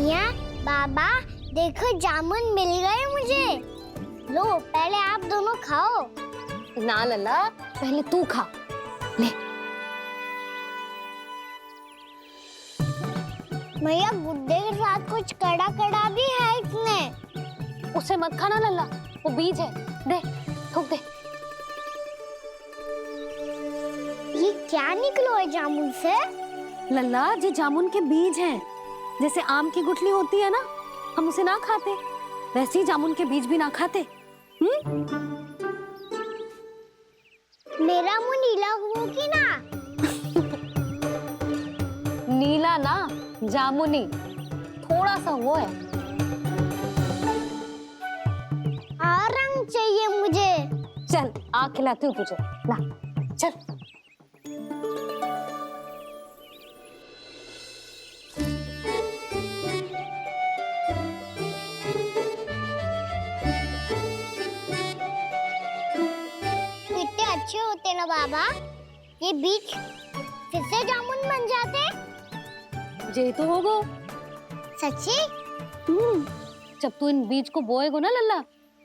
मिया, बाबा देखो जामुन मिल गए मुझे। लो पहले आप दोनों खाओ। ना लल्ला, पहले तू खा ले। मैया गुड्डे के साथ कुछ कड़ा कड़ा भी है इसमें। उसे मत खाना लल्ला, वो बीज है। दे, थूक दे। ये क्या निकलो है जामुन से? लल्ला, ये जामुन के बीज हैं। जैसे आम की गुठली होती है ना, हम उसे ना खाते, वैसे ही जामुन के बीज भी ना खाते। मेरा मुंह नीला हुआ कि ना? नीला ना, जामुनी, थोड़ा सा वो है। और रंग चाहिए मुझे। चल आ खिलाती हूँ तुझे, ला चल। कितने अच्छे होते ना बाबा, ये बीज फिर से जामुन बन जाते। जे तो होगो। सच्ची? जब तू इन बीज को बोएगो ना लल्ला,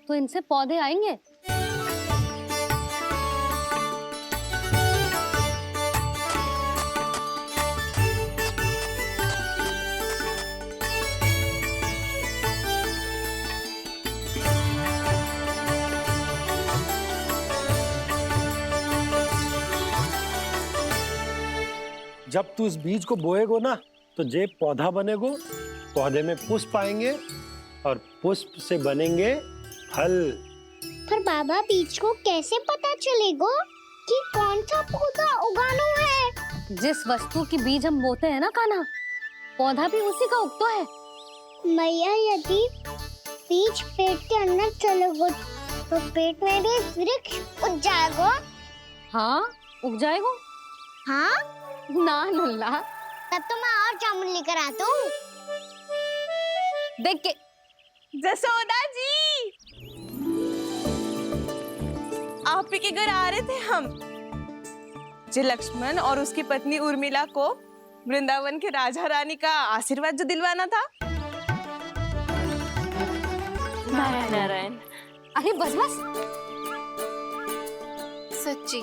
तो इनसे पौधे आएंगे। जब तू इस बीज को बोएगो ना, तो जे पौधा बनेगो, पौधे में पुष्प आएंगे और पुष्प से बनेंगे फल। पर बाबा बीज को कैसे पता चलेगा कि कौन सा पौधा उगाना है? जिस वस्तु की बीज हम बोते हैं ना कान्हा, पौधा भी उसी का उगता है। मैया यदि बीज पेट के अंदर चलेगा, तो पेट में भी वृक्ष उग जाएगा। हाँ, उग जाएगा। हाँ? ना लल्ला, तब तो मैं और जामुन लेकर आता हूँ। देख के। जसोदा जी, आप ही के घर आ रहे थे हम। जो लक्ष्मण और उसकी पत्नी उर्मिला को वृंदावन के राजा रानी का आशीर्वाद जो दिलवाना था। नारायण। अरे बस बस। सच्ची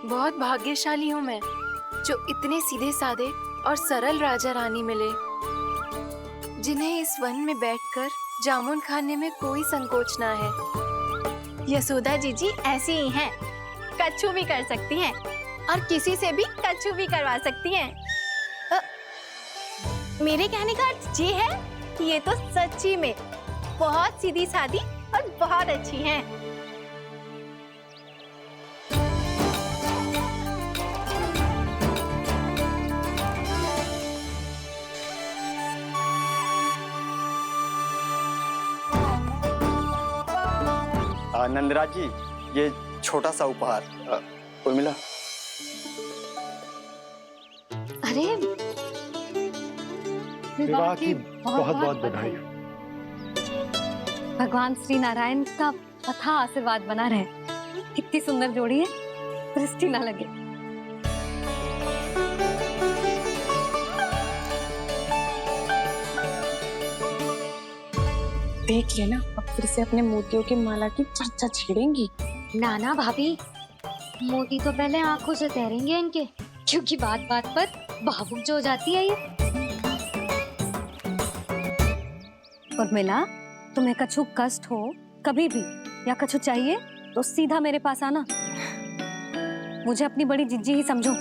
बहुत भाग्यशाली हूँ मैं, जो इतने सीधे साधे और सरल राजा रानी मिले, जिन्हें इस वन में बैठकर जामुन खाने में कोई संकोच ना है। यशोदा जी ऐसी ही हैं, कच्छू भी कर सकती हैं और किसी से भी कच्छू भी करवा सकती हैं। मेरे कहने का अर्थ ये है कि ये तो सच्ची में बहुत सीधी सादी और बहुत अच्छी हैं। नंदराज जी, ये छोटा सा उपहार। उर्मिला। अरे विवाह की बहुत बहुत बधाई। भगवान श्री नारायण का अथाह आशीर्वाद बना रहे। कितनी सुंदर जोड़ी है, दृष्टि ना लगे। देख लेना, अब फिर से अपने मोतियों की माला की चर्चा छेड़ेंगी। नाना भाभी, मोती तो पहले आंखों से तैरेंगे इनके, क्योंकि बात बात पर भावुक जो हो जाती है ये। उर्मिला, तुम्हें कछु कष्ट हो कभी भी या कछु चाहिए तो सीधा मेरे पास आना। मुझे अपनी बड़ी जिज्जी ही समझो।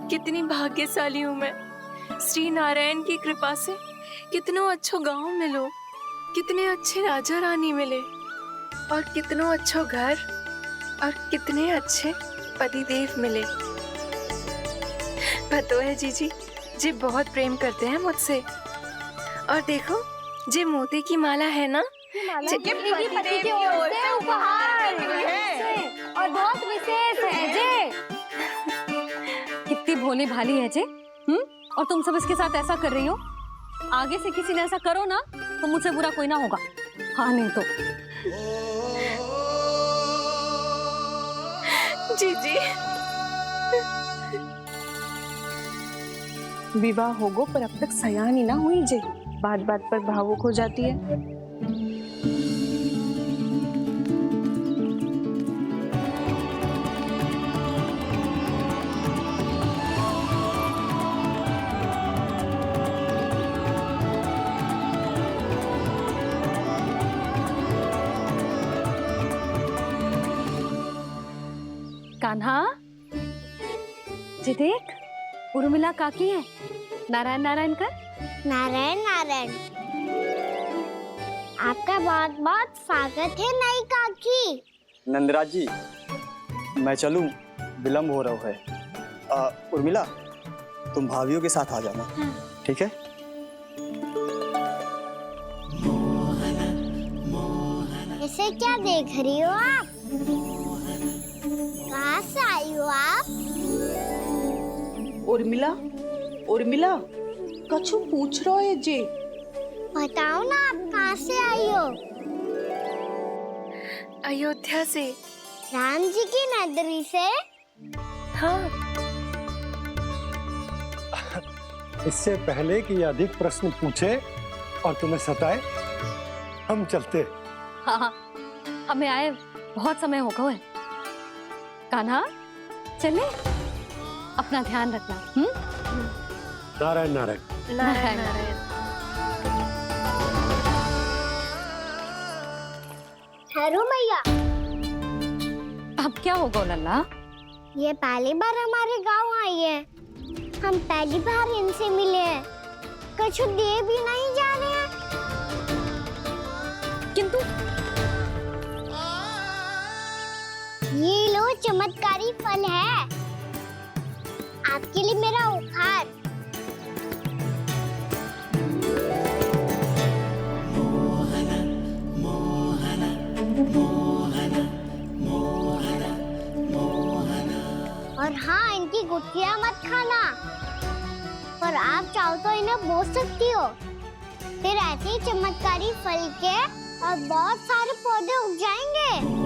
कितनी भाग्यशाली हूँ मैं, श्री नारायण की कृपा से कितनों अच्छो गांव मिलो, कितने अच्छे राजा रानी मिले, और कितनों अच्छो घर और कितने अच्छे पतिदेव मिले। पतो है जीजी, जी बहुत प्रेम करते हैं मुझसे। और देखो, जे मोती की माला है ना, ये पति की ओर से उपहार और बहुत विशेष है जे। कितनी भोली भाली है जे। और तुम सब इसके साथ ऐसा कर रही हो। आगे से किसी ने ऐसा करो ना, तो मुझसे बुरा कोई ना होगा। हाँ नहीं तो। जीजी विवाह होगो पर अब तक सयान ही ना हुई जे, बात बात पर भावुक हो जाती है। कान्हा, जी देख, उर्मिला काकी है। नारायण नारायण कर। नारायण नारायण। आपका बहुत बहुत स्वागत है नई काकी। नंदराज जी, मैं चलूं, विलम्ब हो रहा है। उर्मिला, तुम भाभियों के साथ आ जाना। ठीक है? इसे क्या देख रही हो आप? कहाँ से आई हो आप? उर्मिला, उर्मिला, कछु पूछ रहा है जे। बताओ ना, आप कहाँ से आई हो? अयोध्या से। राम जी की नगरी से? हाँ। इससे पहले कि अधिक प्रश्न पूछे और तुम्हें सताए, हम चलते। हाँ हाँ, हमें आए बहुत समय हो गया है। कान्हा, चले, अपना ध्यान रखना। नारायण नारायण। नारायण नारायण। ठहरू मैया, अब क्या होगा लल्ला? ये पहली बार हमारे गांव आई है। हम पहली बार इनसे मिले हैं। कुछ दे भी नहीं जा रहे हैं। किंतु ये लो, चमत्कारी फल है आपके लिए, मेरा उपहार। और हाँ, इनकी गुठलियां मत खाना। और आप चाहो तो इन्हें बो सकती हो। फिर ऐसे ही चमत्कारी फल के और बहुत सारे पौधे उग जाएंगे।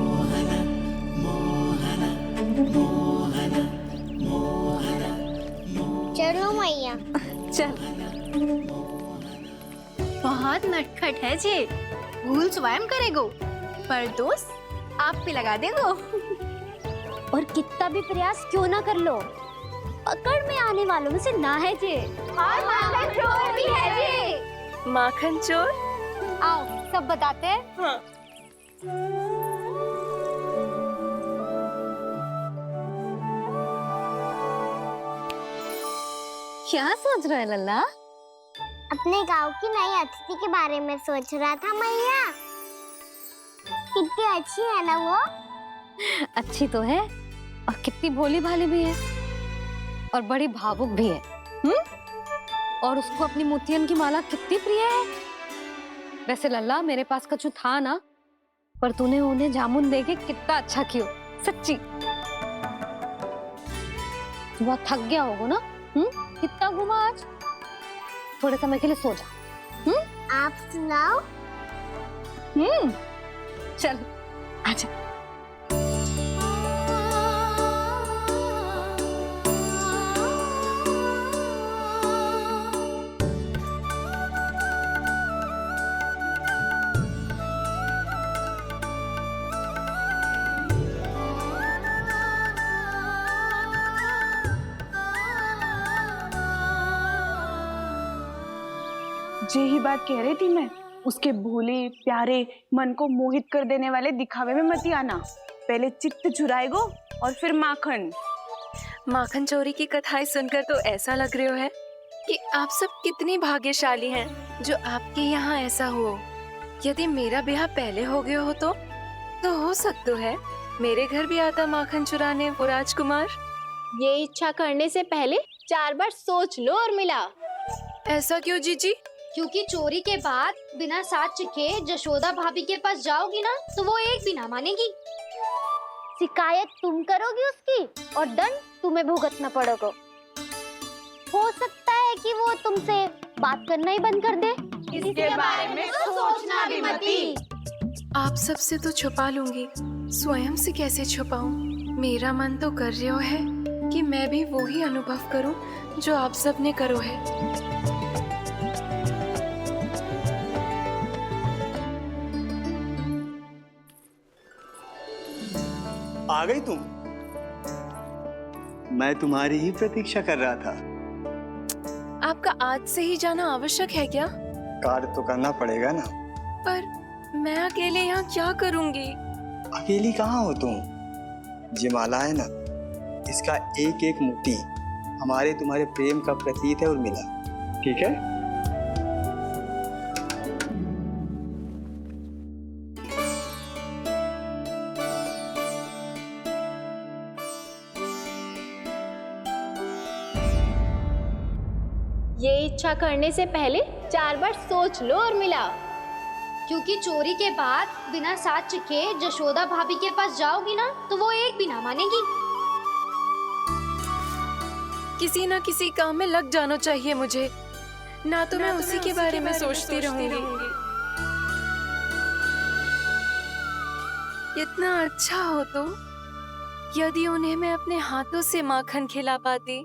चलो मैया। चल। बहुत नटखट है जी, भूल स्वयं करेगो, पर दोस्त आप पे लगा देगो। और कितना भी प्रयास क्यों ना कर लो, पकड़ में आने वालों में से ना है जी। और माखन चोर भी है जी। माखन चोर? आओ सब बताते हैं। हाँ। क्या सोच रहा है लल्ला? अपने गांव की नई अतिथि के बारे में सोच रहा था मैया। कितनी अच्छी है ना वो? अच्छी तो है, और कितनी भोली भाली भी है, और बड़ी भावुक भी है। और उसको अपनी मोतियन की माला कितनी प्रिय है। वैसे लल्ला, मेरे पास कछु था ना, पर तूने उन्हें जामुन देके कितना अच्छा किया, सच्ची। बहुत थक गया होगा ना? कितना घुमा आज? थोड़े समय के लिए सो जा। आप सुनाओ। चल, आजा। यही बात कह रही थी मैं, उसके भोले प्यारे मन को मोहित कर देने वाले दिखावे में मत आना। पहले चित्त चुराएगो और फिर माखन। माखन चोरी की कथाएं सुनकर तो ऐसा लग रहा है कि आप सब कितनी भाग्यशाली हैं जो आपके यहाँ ऐसा हो। यदि मेरा ब्याह पहले हो गया हो तो हो सकता है मेरे घर भी आता माखन चुराने वो राजकुमार। ये इच्छा करने से पहले 4 बार सोच लो उर्मिला। ऐसा क्यों जीजी? क्योंकि चोरी के बाद बिना साथ चिखे जशोदा भाभी के पास जाओगी ना, तो वो एक भी ना मानेगी। शिकायत तुम करोगी उसकी और दंड तुम्हें भुगतना पड़ेगा। हो सकता है कि वो तुमसे बात करना ही बंद कर दे। इसके बारे में तो सोचना भी मती। आप सबसे तो छुपा लूंगी, स्वयं से कैसे छुपाऊं? मेरा मन तो कर रहा है कि मैं भी वो ही अनुभव करूं जो आप सब ने करो है। आ गई तुम? मैं तुम्हारी ही प्रतीक्षा कर रहा था। आपका आज से ही जाना आवश्यक है क्या? कार्य तो करना पड़ेगा ना। पर मैं अकेले यहाँ क्या करूंगी? अकेली कहाँ हो तुम? ये माला है ना, इसका एक एक मोती हमारे तुम्हारे प्रेम का प्रतीक है उर्मिला, ठीक है? ये इच्छा करने से पहले 4 बार सोच लो उर्मिला। क्योंकि चोरी के बाद बिना साथ चखे जशोदा भाभी के पास जाओगी ना तो वो एक भी ना मानेगी। किसी ना किसी काम में लग जाना चाहिए मुझे, ना तो मैं उसी के बारे में सोचती रहूंगी। इतना अच्छा हो तो यदि उन्हें मैं अपने हाथों से माखन खिला पाती।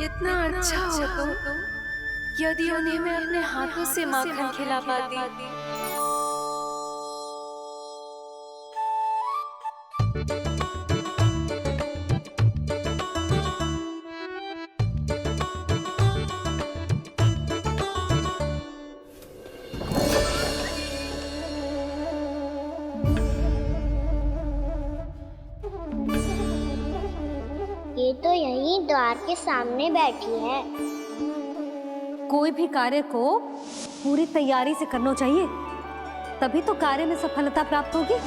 इतना अच्छा हो तो यदि उन्हें मैं अपने हाथों से माखन खिला पाती। ये तो यहीं द्वार के सामने बैठी है। कोई भी कार्य को पूरी तैयारी से करना चाहिए, तभी तो कार्य में सफलता प्राप्त होगी।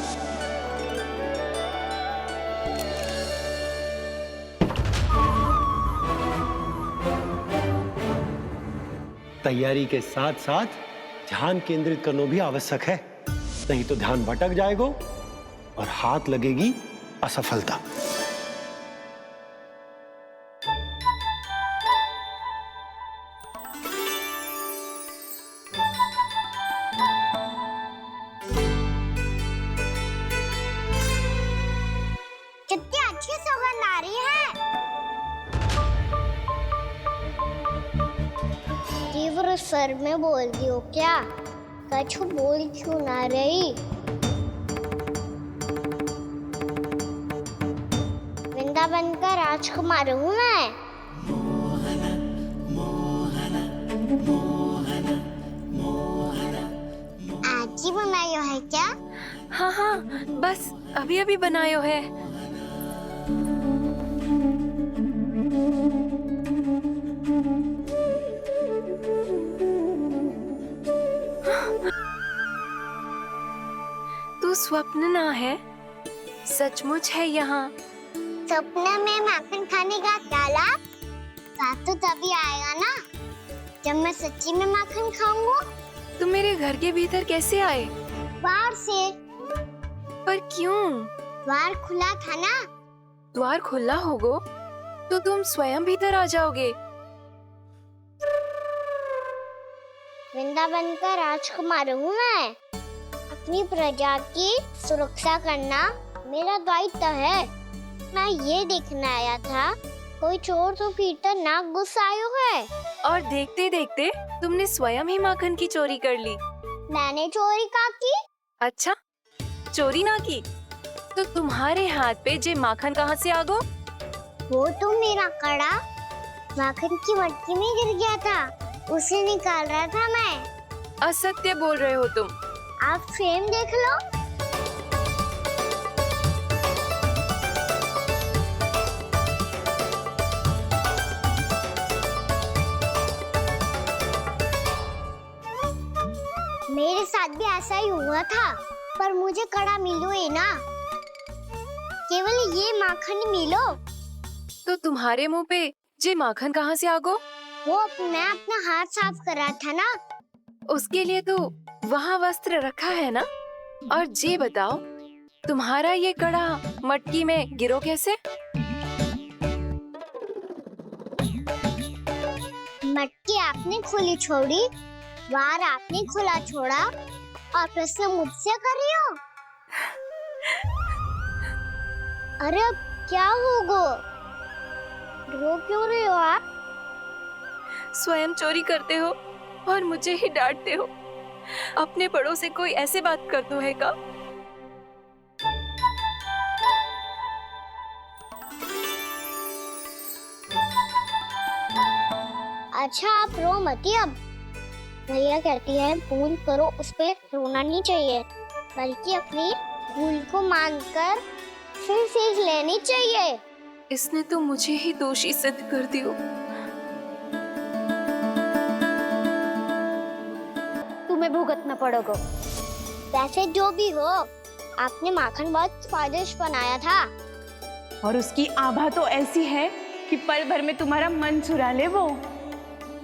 तैयारी के साथ साथ ध्यान केंद्रित करना भी आवश्यक है, नहीं तो ध्यान भटक जाएगा और हाथ लगेगी असफलता। कितनी अच्छी सुगंध आ रही है। तीव्र स्वर में बोल दियो क्या? कछु बोल क्यों ना रही? वृंदावन का राजकुमार हूँ मैं। आज ही बनायो है क्या? हाँ हाँ, बस अभी अभी बनायो है। तू स्वप्न ना है, सचमुच है यहाँ। सपने में माखन खाने का क्या लाभ? स्वाद तो तभी आएगा ना जब मैं सच्ची में माखन खाऊंगा। तुम मेरे घर के भीतर कैसे आए? बाहर से। पर क्यों? द्वार खुला था ना। द्वार खुला होगा तो तुम स्वयं भीतर आ जाओगे। वृंदावन का राजकुमार हूँ मैं। अपनी प्रजा की सुरक्षा करना मेरा दायित्व है। मैं ये देखने आया था कोई चोर तो भीतर ना घुस आयो है। और देखते देखते तुमने स्वयं ही माखन की चोरी कर ली। मैंने चोरी का की? अच्छा, चोरी ना की तो तुम्हारे हाथ पे जे माखन कहाँ से आ गो? वो तो मेरा कड़ा माखन की मटकी में गिर गया था, उसे निकाल रहा था मैं। असत्य बोल रहे हो तुम। आप फ्रेम देख लो। मेरे साथ भी ऐसा ही हुआ था, पर मुझे कड़ा मिलो ही ना, केवल ये माखन मिलो। तो तुम्हारे मुंह पे जे माखन कहाँ से आ गो? वो मैं अपना हाथ साफ कर रहा था ना। उसके लिए तो वहाँ वस्त्र रखा है ना। और जे बताओ, तुम्हारा ये कड़ा मटकी में गिरो कैसे? मटकी आपने खुली छोड़ी, द्वार आपने खुला छोड़ा, और प्रश्न मुझसे कर रही हो? अरे अब क्या होगा? रो क्यों रहे हो आप? स्वयं चोरी करते हो और मुझे ही डांटते हो। अपने बड़ों से कोई ऐसे बात कर दो है का? अच्छा आप रो मती अब। भैया कहती है भूल करो, उस पे रोना नहीं चाहिए, बल्कि अपनी भूल को मानकर फिर सीख लेनी चाहिए। इसने तो मुझे ही दोषी सिद्ध कर दियो। तुम्हें भुगतना पड़ेगा। वैसे जो भी हो, आपने माखन बहुत स्वादिष्ट बनाया था। और उसकी आभा तो ऐसी है कि पल भर में तुम्हारा मन चुरा ले वो।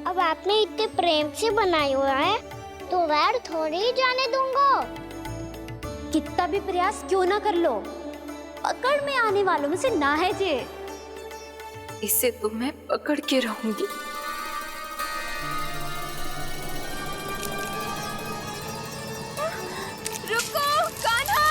अब आपने इतने प्रेम से बनाई हुआ है तो वैर थोड़ी ही जाने दूंगा। कितना भी प्रयास क्यों ना कर लो, पकड़ में आने वालों में से ना है जे। इसे तो मैं पकड़ के रहूंगी। रुको कान्हा!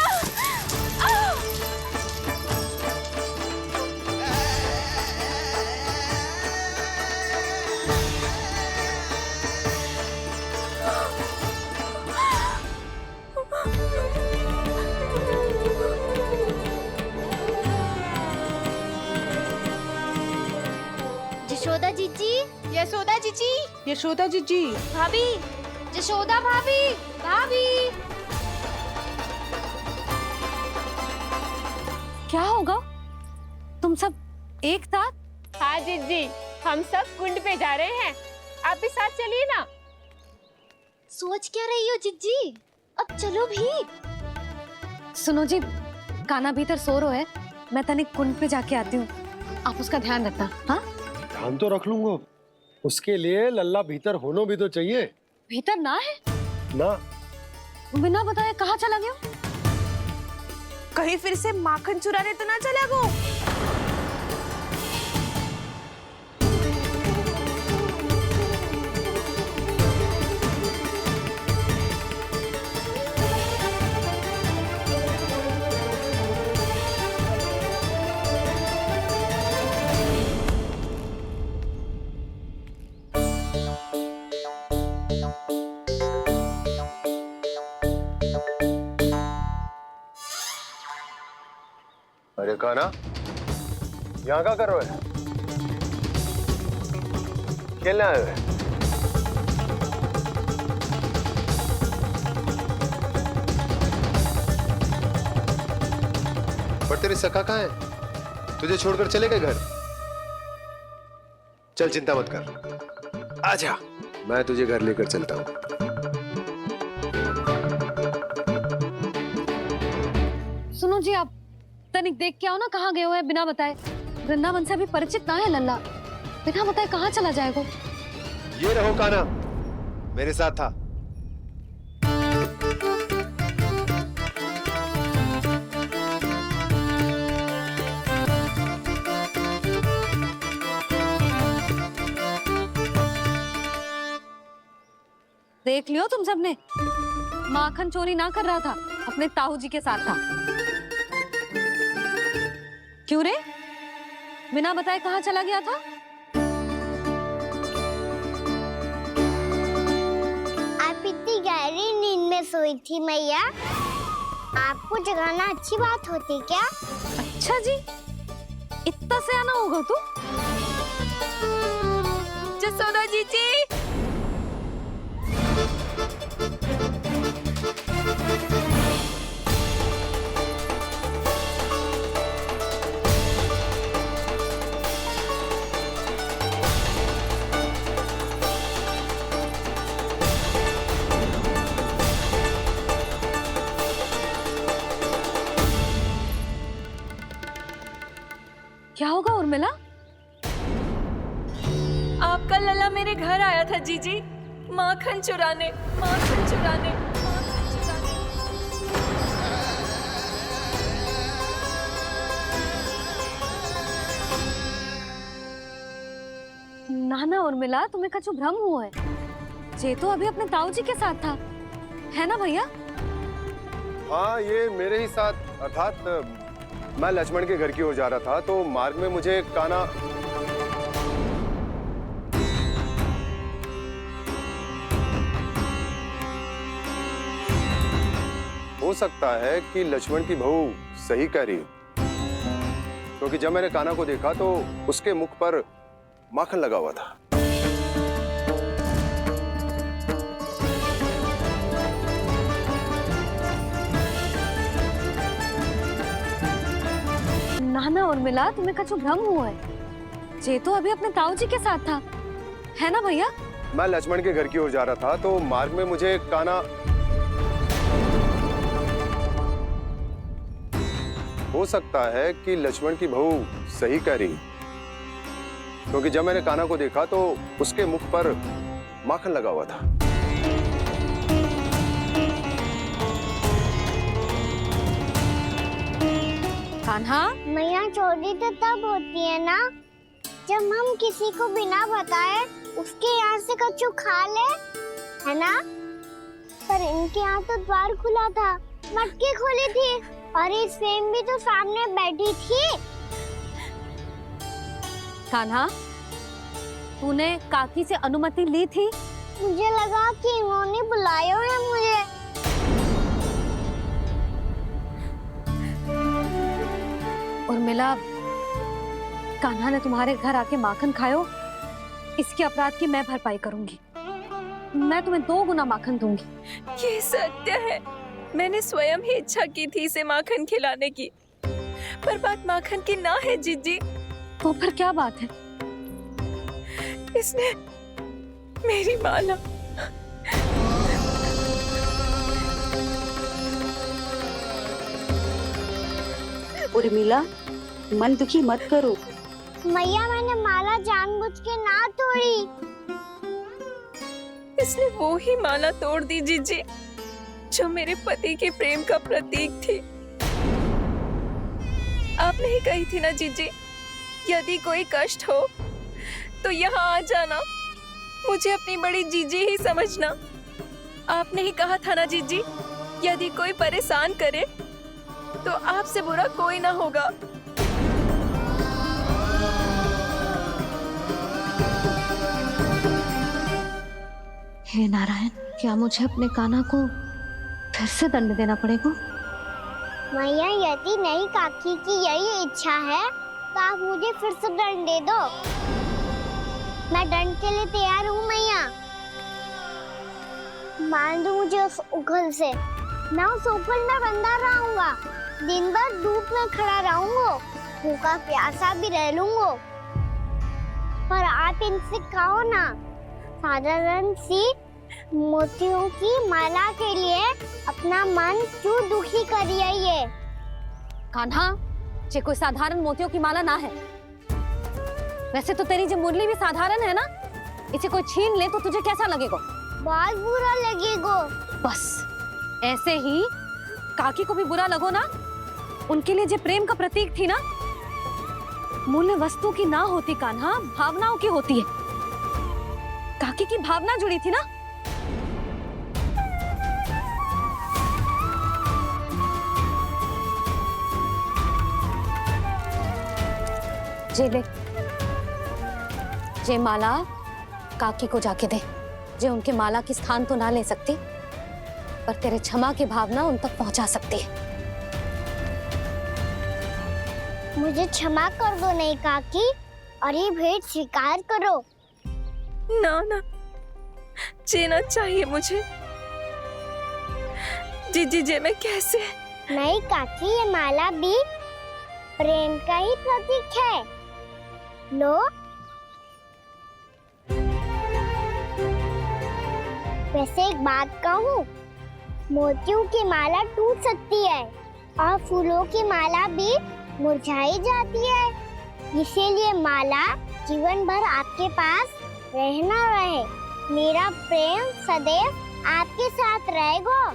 यशोदा जीजी, यशोदा जीजी, यशोदा जीजी, भाभी, यशोदा भाभी, भाभी। क्या होगा? तुम सब एक साथ? हाँ जीजी, हम सब कुंड पे जा रहे हैं, आप भी साथ चलिए ना। सोच क्या रही हो जीजी? अब चलो भी। सुनो जी, कान्हा भीतर सो रहा है, मैं तनिक कुंड पे जाके आती हूँ, आप उसका ध्यान रखना। हाँ, ध्यान तो रख लूंगा, उसके लिए लल्ला भीतर होना भी तो चाहिए। भीतर ना है? ना, बिना बताए कहाँ चला गया? कहीं फिर से माखन चुराने तो ना चला वो। अरे कान्हा, यहाँ क्या कर रहे हो? खेलने आए हुए? पर तेरे सखा कहाँ है? तुझे छोड़कर चले गए घर? चल चिंता मत कर, आजा, मैं तुझे घर लेकर चलता हूँ। सुनो जी, आप तनिक देख के आओ ना कहाँ गए हुए हैं बिना बताए। वृंदावन से अभी परिचित ना है लल्ला, बिना बताए कहाँ चला जाएगा? ये रहो कान्हा, मेरे साथ था। देख लियो तुम सबने, माखन चोरी ना कर रहा था, अपने ताऊ जी के साथ था। क्यों रे, बिना बताए कहाँ चला गया था? आप इतनी गहरी नींद में सोई थी मैया, आपको जगाना अच्छी बात होती क्या? अच्छा जी, इतना सियाना होगा तू? जसोदा जीजी, क्या होगा उर्मिला? आपका लल्ला मेरे घर आया था जीजी, माखन चुराने, माखन चुराने, माखन चुराने। ना ना उर्मिला, तुम्हें कछु भ्रम हुआ है। ये तो अभी अपने ताऊ जी के साथ था, है ना भैया? हाँ, ये मेरे ही साथ, अर्थात मैं लक्ष्मण के घर की ओर जा रहा था, तो मार्ग में मुझे कान्हा हो सकता है कि लक्ष्मण की बहू सही कह रही, क्योंकि जब मैंने कान्हा को देखा तो उसके मुख पर माखन लगा हुआ था। नाना उर्मिला, तुम्हें कछु भ्रम हुआ है। जे तो अभी अपने ताऊ जी के साथ था, है ना भैया? मैं लक्ष्मण के घर की ओर जा रहा था तो मार्ग में मुझे कान्हा, हो सकता है कि लक्ष्मण की बहू सही कह रही, क्योंकि जब मैंने कान्हा को देखा तो उसके मुख पर माखन लगा हुआ था। कान्हा, मैया चोरी तो तब होती है ना जब हम किसी को बिना बताए उसके यहाँ से कछु खा ले, है ना? पर इनके यहाँ तो द्वार खुला था, मटकी खोली थी और इस फेम भी तो सामने बैठी थी। कान्हा, तूने काकी से अनुमति ली थी? मुझे लगा कि इन्होंने बुलाया है मुझे। उर्मिला, कान्हा ने तुम्हारे घर आके माखन खायो, इसके अपराध की मैं भरपाई करूंगी। मैं तुम्हें 2 गुना माखन दूंगी। ये सत्य है, मैंने स्वयं ही इच्छा की थी इसे माखन खिलाने की, पर बात माखन की ना है जीजी। तो फिर क्या बात है? इसने मेरी माला, उर्मिला, मन दुखी मत करो। मैया, मैंने माला जानबूझ के ना तोड़ी। इसने वो ही माला तोड़ दी जीजी जो मेरे पति के प्रेम का प्रतीक थी। आपने ही कही थी ना जीजी, यदि कोई कष्ट हो तो यहाँ आ जाना, मुझे अपनी बड़ी जीजी ही समझना। आपने ही कहा था ना जीजी, यदि कोई परेशान करे तो आपसे बुरा कोई ना होगा। हे नारायण, क्या मुझे अपने कान्हा को फिर से दंड देना पड़ेगा? मैया, यदि नहीं काकी की यही इच्छा है तो आप मुझे फिर से दंड दे दो। मैं दंड के लिए तैयार हूँ मैया। मान दो मुझे उस उखल से, मैं उस उखल में बंधा रहूंगा, दिन भर धूप में खड़ा रहूंगा, भूखा प्यासा भी रह लूंगा। पर आप इनसे कहो ना, साधारण सी मोतियों की माला के लिए अपना मन क्यों दुखी करिए ये? कान्हा, ये कोई साधारण मोतियों की माला ना है। वैसे तो तेरी जो मुरली भी साधारण है ना, इसे कोई छीन ले तो तुझे कैसा लगेगा? बहुत बुरा लगेगा। बस ऐसे ही काकी को भी बुरा लगो ना। उनके लिए जो प्रेम का प्रतीक थी ना, मूल्य वस्तु की ना होती कान्हा, भावनाओं की होती है। काकी की भावना जुड़ी थी ना। जे ले, जे माला काकी को जाके दे। जे उनके माला की स्थान तो ना ले सकती, पर तेरे क्षमा की भावना उन तक पहुंचा सकती है। मुझे क्षमा कर दो नहीं काकी, और ये भेंट स्वीकार करो। ना ना, जीना चाहिए मुझे जीजी, जे मैं कैसे? नहीं काकी, ये माला भी प्रेम का ही प्रतीक है। लो, वैसे एक बात कहूँ, मोतियों की माला टूट सकती है और फूलों की माला भी मुरझाई जाती है। इसीलिए माला जीवन भर आपके पास रहना रहे। मेरा प्रेम सदैव आपके साथ रहेगा।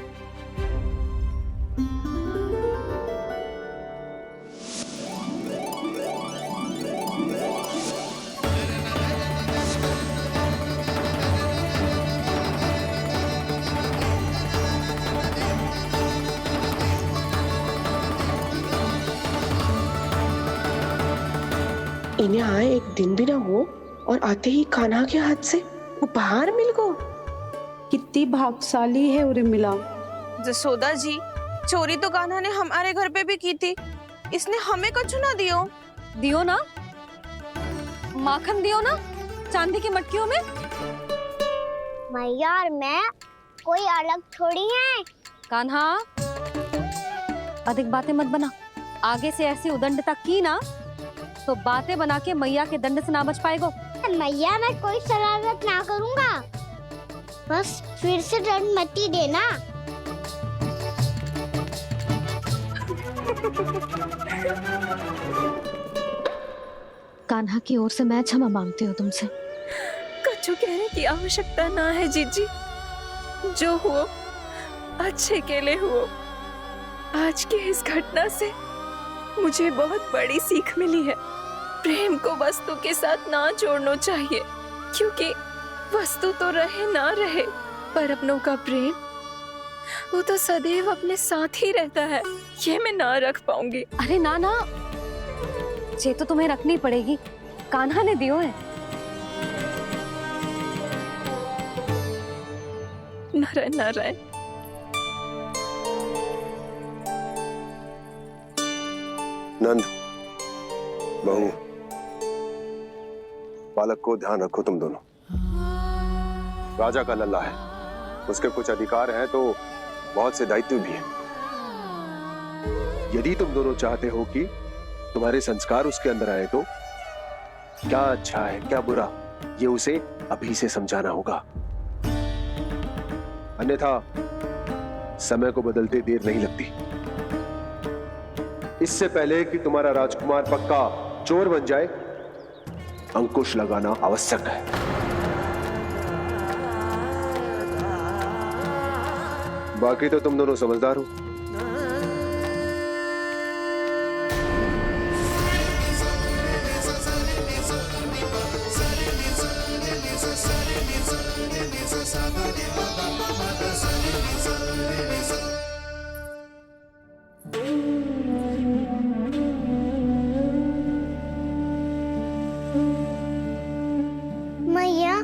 इन्हें आए एक दिन भी ना हो और आते ही कान्हा के हाथ से उपहार मिल गो। कितनी भाग्यशाली है उर्मिला। जसोदा जी, चोरी तो कान्हा ने हमारे घर पे भी की थी, इसने हमें कुछ ना दियो। दियो ना, माखन दियो ना चांदी की मटकियों में। मैया और मैं कोई अलग थोड़ी हैं। कान्हा, अधिक बातें मत बना। आगे से ऐसी उदंडता की ना तो बातें बना के मैया के दंड से ना बच पाएगो। मैया मैं कोई शरारत ना करूंगा, बस फिर से दंड मत ही देना। कान्हा की ओर से मैं क्षमा मांगती हूँ तुमसे। कछु कहने की आवश्यकता ना है जीजी, जो हुआ अच्छे के लिए हुआ। आज की इस घटना से मुझे बहुत बड़ी सीख मिली है। प्रेम को वस्तु के साथ ना जोड़ना चाहिए, क्योंकि वस्तु तो रहे ना रहे, पर अपनों का प्रेम वो तो सदैव अपने साथ ही रहता है। ये मैं ना रख पाऊंगी। अरे ना ना, ये तो तुम्हें रखनी पड़ेगी, कान्हा ने दियो है। नारायण नारायण। नंद, बहू, बालक को ध्यान रखो तुम दोनों। राजा का लल्ला है, उसके कुछ अधिकार हैं तो बहुत से दायित्व भी हैं। यदि तुम दोनों चाहते हो कि तुम्हारे संस्कार उसके अंदर आए तो क्या अच्छा है क्या बुरा, ये उसे अभी से समझाना होगा। अन्यथा समय को बदलते देर नहीं लगती। इससे पहले कि तुम्हारा राजकुमार पक्का चोर बन जाए, अंकुश लगाना आवश्यक है। बाकी तो तुम दोनों समझदार हो। मैया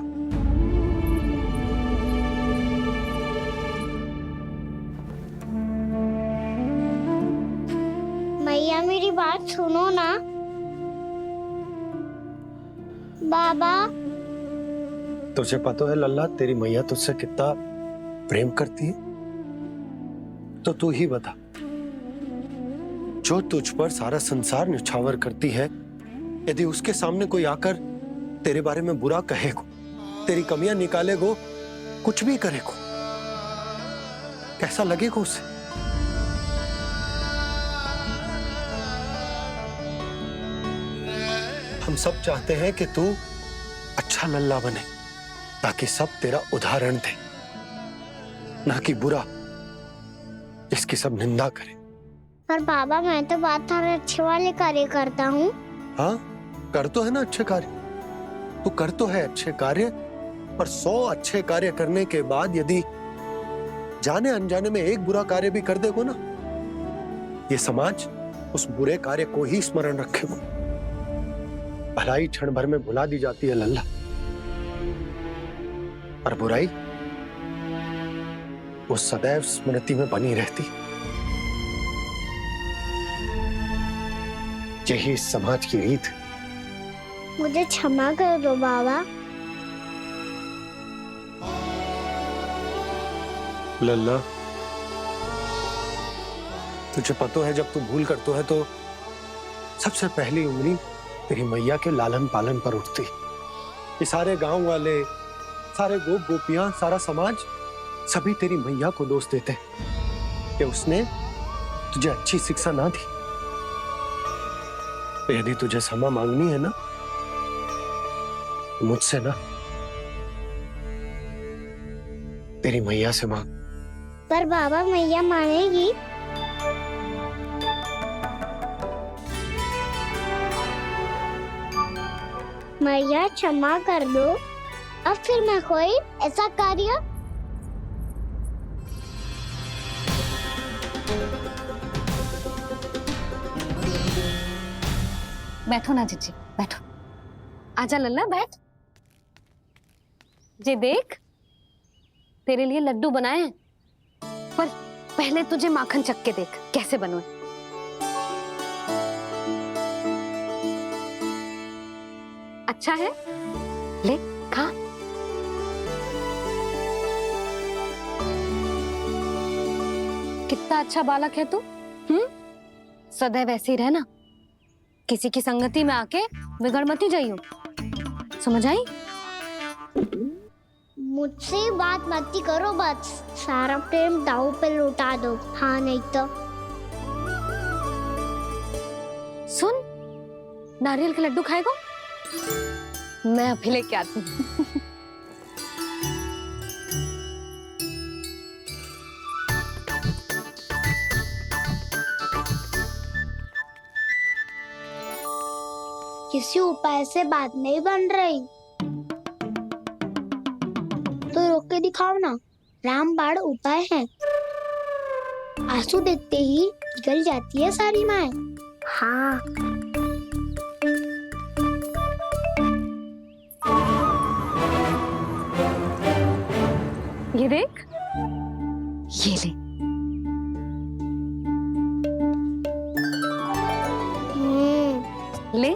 मैया मेरी बात सुनो ना। बाबा, तुझे पता है लल्ला, तेरी मैया तुझसे कितना प्रेम करती है, तो तू ही बता, जो तुझ पर सारा संसार न्यौछावर करती है, यदि उसके सामने कोई आकर तेरे बारे में बुरा कहेगो, तेरी कमियां निकालेगो, कुछ भी करेगो, कैसा लगेगा उसे? हम सब चाहते हैं कि तू अच्छा लल्ला बने, ताकि सब तेरा उदाहरण दे, ना कि बुरा जिसकी सब निंदा करे। पर बाबा मैं तो बात हर अच्छे वाले कार्य करता हूँ। हाँ, कर तो है ना अच्छे कार्य, तू कर तो है अच्छे कार्य, पर 100 अच्छे कार्य करने के बाद यदि जाने अनजाने में एक बुरा कार्य भी कर देगो ना, ये समाज उस बुरे कार्य को ही स्मरण रखेगो। भलाई क्षण भर में भुला दी जाती है लल्ला, पर बुराई वो सदैव स्मृति में बनी रहती। यही इस समाज की रीत। मुझे क्षमा कर दो बाबा। लल्ला, तुझे पता है जब तू भूल करतो है तो सबसे पहली उंगली तेरी मैया के लालन पालन पर उठती। ये सारे गांव वाले, सारे गोप गोपियां, सारा समाज सभी तेरी मैया को दोष देते कि उसने तुझे अच्छी शिक्षा ना दी। तो यदि तुझे क्षमा मांगनी है ना, मुझसे ना, तेरी मैया से मांग। पर बाबा मैया मानेगी? मैया क्षमा कर दो, अब फिर मैं कोई ऐसा कार्य। बैठो ना जीजी, बैठो। आजा लल्ला, बैठ। जे देख, तेरे लिए लड्डू बनाए हैं, पर पहले तुझे माखन चख के देख कैसे बनो। अच्छा है, ले खा। कितना अच्छा बालक है तू। सदैव ऐसे ही रहना, किसी की संगति में आके बिगड़ मती जाइयो, समझ आई? मुझसे बात मत करो, बस सारा प्रेम दाव पे लौटा दो। हाँ नहीं तो सुन, नारियल के लड्डू खाएगा? मैं अभी लेके आती हूँ। किसी उपाय से बात नहीं बन रही तो रोक के दिखाओ ना। रामबाण उपाय है, आंसू देखते ही निकल जाती है सारी माए। हाँ ये देख, ये ले। ले,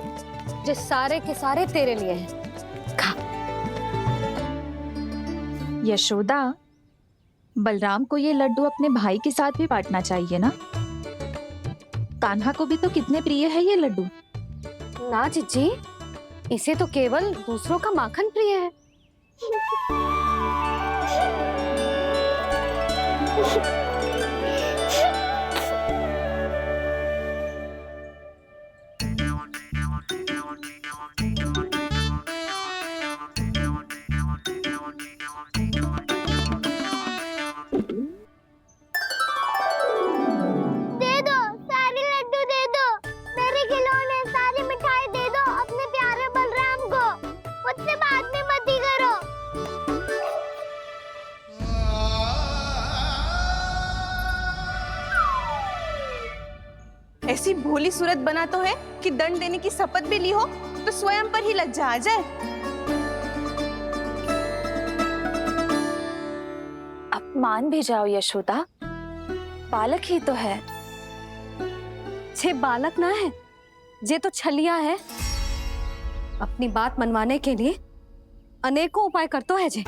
जो सारे के सारे तेरे लिए हैं, खा। यशोदा, बलराम को ये लड्डू अपने भाई के साथ भी बांटना चाहिए ना। कान्हा को भी तो कितने प्रिय है ये लड्डू। ना जीजी, इसे तो केवल दूसरों का माखन प्रिय है। ऐसी भोली सूरत बना तो है कि दंड देने की शपथ भी ली हो तो स्वयं पर ही लज्जा आ जाए। अब मान भी जाओ यशोदा, बालक ही तो है। छे बालक ना है, जे तो छलिया है। अपनी बात मनवाने के लिए अनेकों उपाय करतो है जे,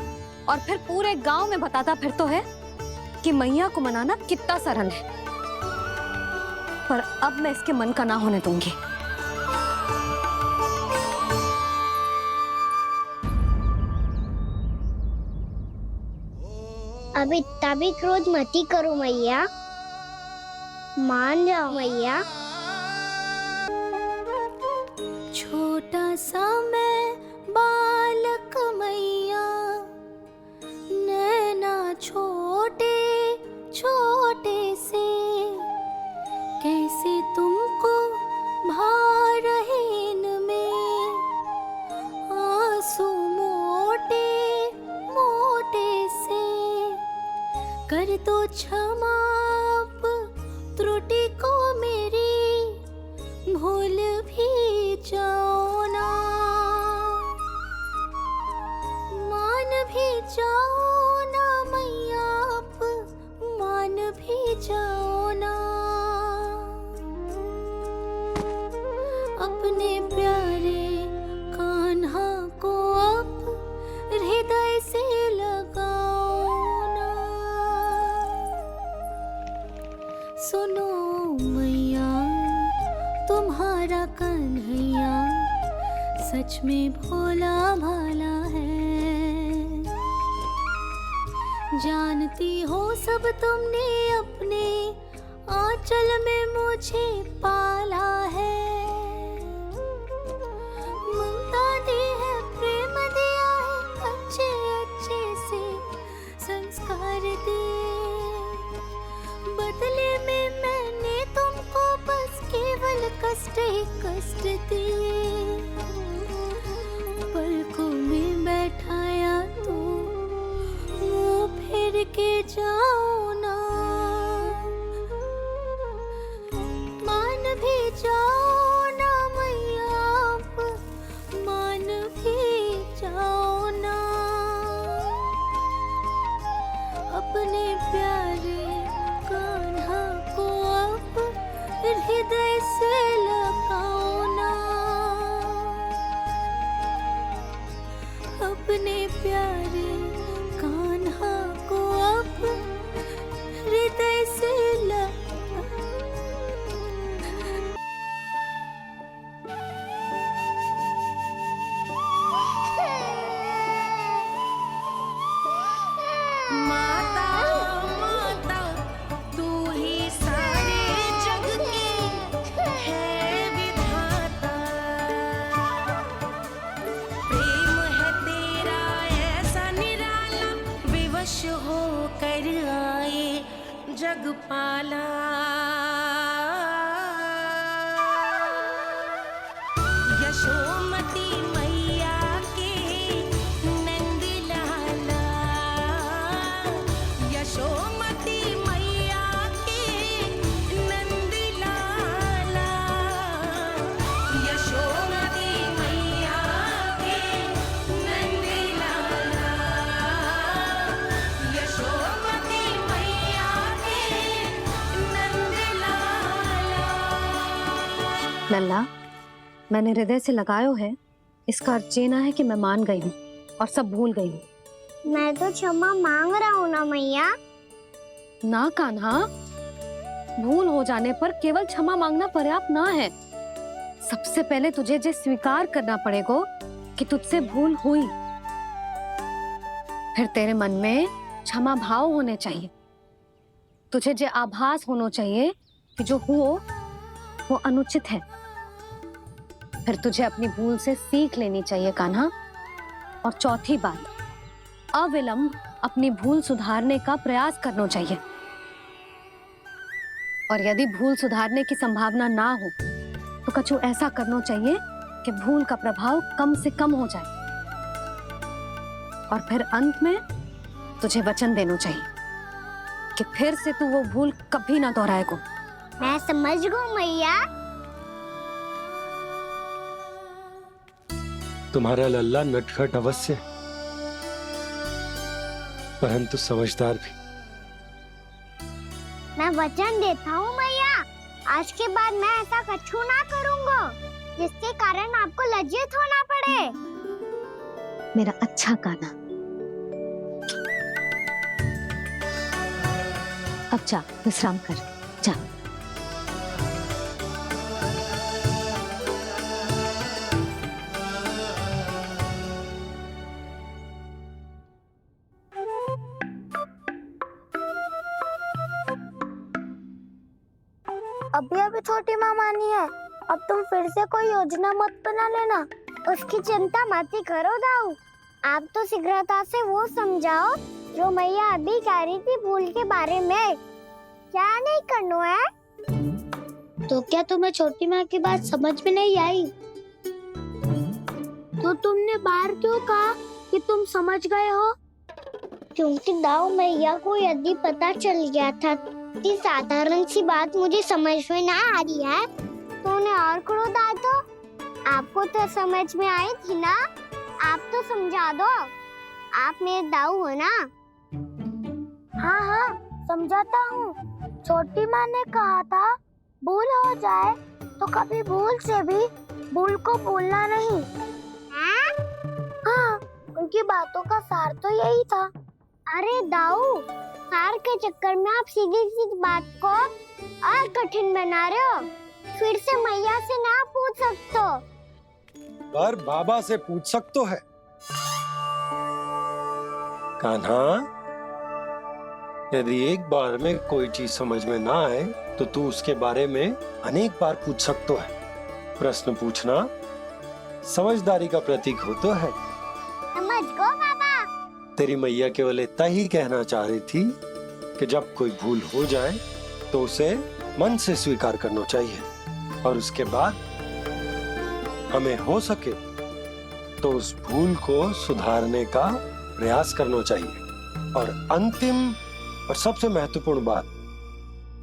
और फिर पूरे गांव में बताता फिरतो है कि मैया को मनाना कितना सरल है। पर अब मैं इसके मन का ना होने दूंगी। अब इतना भी क्रोध मती करो मैया, मान जाओ मैया। छोटा सा मैं बालक मैया, नैना छोटे छोटे से, कैसे तुमको भा रहे इनमें आंसू मोटे मोटे से। कर दो क्षमा त्रुटि को मेरी, भूल भी जाओ ना, मान भी जाओ ना मैया, आप मान भी जाओ ना। अपने प्यारे कान्हा को अब हृदय से लगाओ ना। सुनो मैया, तुम्हारा कन्हैया सच में भोला भाला है। जानती हो सब तुमने अपने आंचल में मुझे पाला है। ममता दी है, प्रेम दिया है, अच्छे अच्छे से संस्कार दिए। बदले में मैंने तुमको बस केवल कष्ट ही कष्ट दिए। पलकों में बैठाया तो मुंह फेर के जाओ ना, मान भी जाओ जग पाला, यशोमती मैया के नंद लाला, यशोमती मैया के नंद लाला, यशोमती मैया के नंद लाला, यशोमती मैया के नंद लाला। लल्ला, मैंने हृदय से लगायो है, इसका अर्थ ये ना है कि मैं मान गई हूँ और सब भूल गई हूँ। मैं तो क्षमा मांग रहा हूँ ना मैया। ना कान्हा, भूल हो जाने पर केवल क्षमा मांगना पर्याप्त ना है। सबसे पहले तुझे जे स्वीकार करना पड़ेगा कि तुझसे भूल हुई। फिर तेरे मन में क्षमा भाव होने चाहिए। तुझे जे आभास होना चाहिए कि जो हुआ वो अनुचित है। फिर तुझे अपनी भूल से सीख लेनी चाहिए कान्हा। और चौथी बात, अविलंब अपनी भूल सुधारने का प्रयास करना चाहिए। और यदि भूल सुधारने की संभावना ना हो तो कछु ऐसा करना चाहिए कि भूल का प्रभाव कम से कम हो जाए। और फिर अंत में तुझे वचन देना चाहिए कि फिर से तू वो भूल कभी ना दोहराएगा। मैं समझ गई मैया। तुम्हारा लल्ला नटखट अवश्य, परंतु समझदार भी। मैं वचन देता हूँ मैया, आज के बाद मैं ऐसा कछु ना करूँगा जिसके कारण आपको लज्जित होना पड़े। मेरा अच्छा कान्हा, अब जा विश्राम कर, जा। अभी अभी छोटी माँ मानी है, अब तुम फिर से कोई योजना मत बना लेना। उसकी चिंता मत ही करो दाऊ। आप तो शीघ्रता से वो समझाओ जो मैया अभी कह रही थी भूल के बारे में। क्या नहीं करना है? तो क्या तुम्हें छोटी माँ की बात समझ में नहीं आई? तो तुमने बाहर क्यों कहा कि तुम समझ गए हो? क्योंकि दाऊ मैया को यदि पता चल गया था कि साधारण सी बात मुझे समझ में ना आ रही है तो उन्हें और क्रोध आया। तो आपको तो समझ में आई थी ना, आप तो समझा दो। आप मेरे दाऊ हो ना। हाँ हाँ समझाता हूँ। छोटी माँ ने कहा था भूल हो जाए तो कभी भूल से भी भूल को भूलना नहीं। हाँ, उनकी बातों का सार तो यही था। अरे दाऊ, सार के चक्कर में आप सीधी सीधी बात को और कठिन बना रहे हो। फिर से मैया से ना पूछ सकते हो, पर बाबा से पूछ सकते है। कान्हा, यदि एक बार में कोई चीज समझ में ना आए तो तू उसके बारे में अनेक बार पूछ सकते है। प्रश्न पूछना समझदारी का प्रतीक होता है। समझ गो बाबा। तेरी मैया केवल इतना ही कहना चाह रही थी कि जब कोई भूल हो जाए तो उसे मन से स्वीकार करना चाहिए और उसके बाद हमें हो सके तो उस भूल को सुधारने का प्रयास करना चाहिए। और अंतिम और सबसे महत्वपूर्ण बात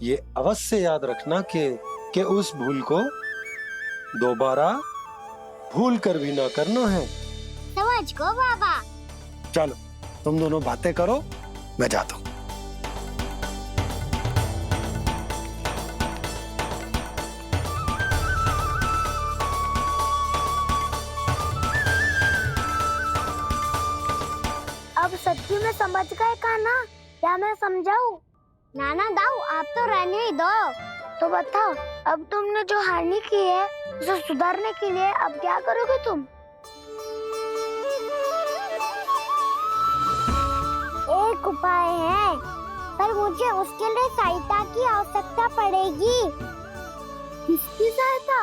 ये अवश्य याद रखना कि उस भूल को दोबारा भूल कर भी ना करना है। समझ गो बाबा। चलो तुम दोनों बातें करो, मैं जाता हूँ। अब सच्ची में समझ गए कान्हा? क्या मैं समझाऊं? नाना दाऊ, आप तो रहने ही दो। तो बताओ, अब तुमने जो हानि की है उसे सुधारने के लिए अब क्या करोगे तुम? एक उपाय है, पर मुझे उसके लिए सहायता की आवश्यकता पड़ेगी। किसकी सहायता?